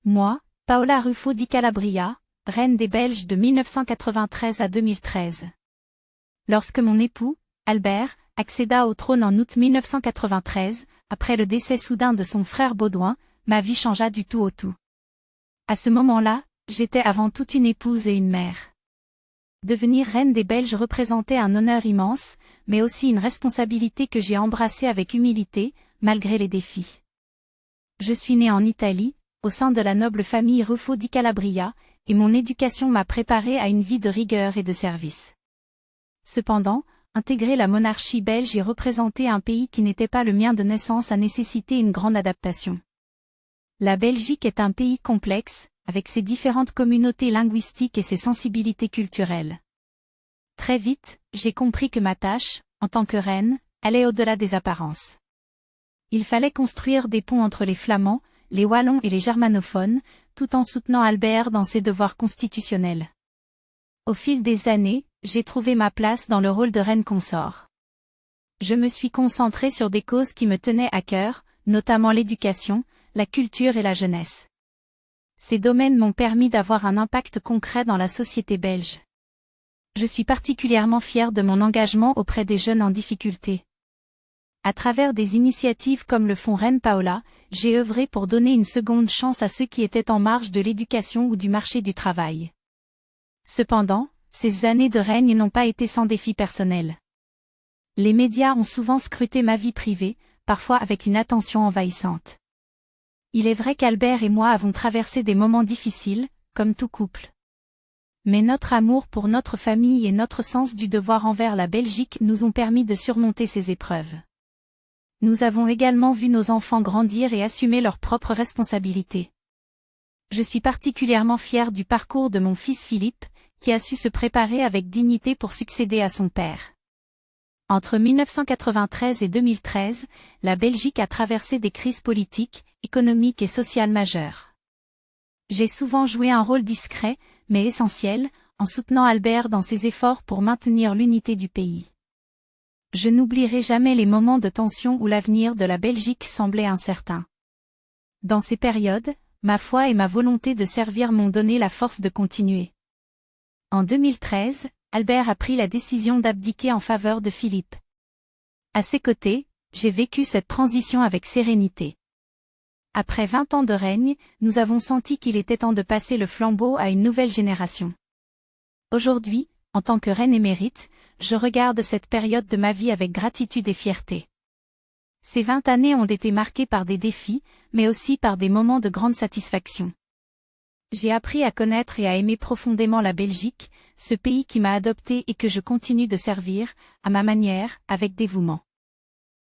Moi, Paola Ruffo di Calabria, reine des Belges de 1993 à 2013. Lorsque mon époux, Albert, accéda au trône en août 1993, après le décès soudain de son frère Baudouin, ma vie changea du tout au tout. À ce moment-là, j'étais avant tout une épouse et une mère. Devenir reine des Belges représentait un honneur immense, mais aussi une responsabilité que j'ai embrassée avec humilité, malgré les défis. Je suis née en Italie, au sein de la noble famille Ruffo di Calabria, et mon éducation m'a préparée à une vie de rigueur et de service. Cependant, intégrer la monarchie belge et représenter un pays qui n'était pas le mien de naissance a nécessité une grande adaptation. La Belgique est un pays complexe, avec ses différentes communautés linguistiques et ses sensibilités culturelles. Très vite, j'ai compris que ma tâche, en tant que reine, allait au-delà des apparences. Il fallait construire des ponts entre les Flamands, les Wallons et les germanophones, tout en soutenant Albert dans ses devoirs constitutionnels. Au fil des années, j'ai trouvé ma place dans le rôle de reine consort. Je me suis concentrée sur des causes qui me tenaient à cœur, notamment l'éducation, la culture et la jeunesse. Ces domaines m'ont permis d'avoir un impact concret dans la société belge. Je suis particulièrement fière de mon engagement auprès des jeunes en difficulté. À travers des initiatives comme le Fonds Reine Paola, j'ai œuvré pour donner une seconde chance à ceux qui étaient en marge de l'éducation ou du marché du travail. Cependant, ces années de règne n'ont pas été sans défis personnels. Les médias ont souvent scruté ma vie privée, parfois avec une attention envahissante. Il est vrai qu'Albert et moi avons traversé des moments difficiles, comme tout couple. Mais notre amour pour notre famille et notre sens du devoir envers la Belgique nous ont permis de surmonter ces épreuves. Nous avons également vu nos enfants grandir et assumer leurs propres responsabilités. Je suis particulièrement fière du parcours de mon fils Philippe, qui a su se préparer avec dignité pour succéder à son père. Entre 1993 et 2013, la Belgique a traversé des crises politiques, économiques et sociales majeures. J'ai souvent joué un rôle discret, mais essentiel, en soutenant Albert dans ses efforts pour maintenir l'unité du pays. Je n'oublierai jamais les moments de tension où l'avenir de la Belgique semblait incertain. Dans ces périodes, ma foi et ma volonté de servir m'ont donné la force de continuer. En 2013, Albert a pris la décision d'abdiquer en faveur de Philippe. À ses côtés, j'ai vécu cette transition avec sérénité. Après 20 ans de règne, nous avons senti qu'il était temps de passer le flambeau à une nouvelle génération. Aujourd'hui, en tant que reine émérite, je regarde cette période de ma vie avec gratitude et fierté. Ces 20 années ont été marquées par des défis, mais aussi par des moments de grande satisfaction. J'ai appris à connaître et à aimer profondément la Belgique, ce pays qui m'a adoptée et que je continue de servir, à ma manière, avec dévouement.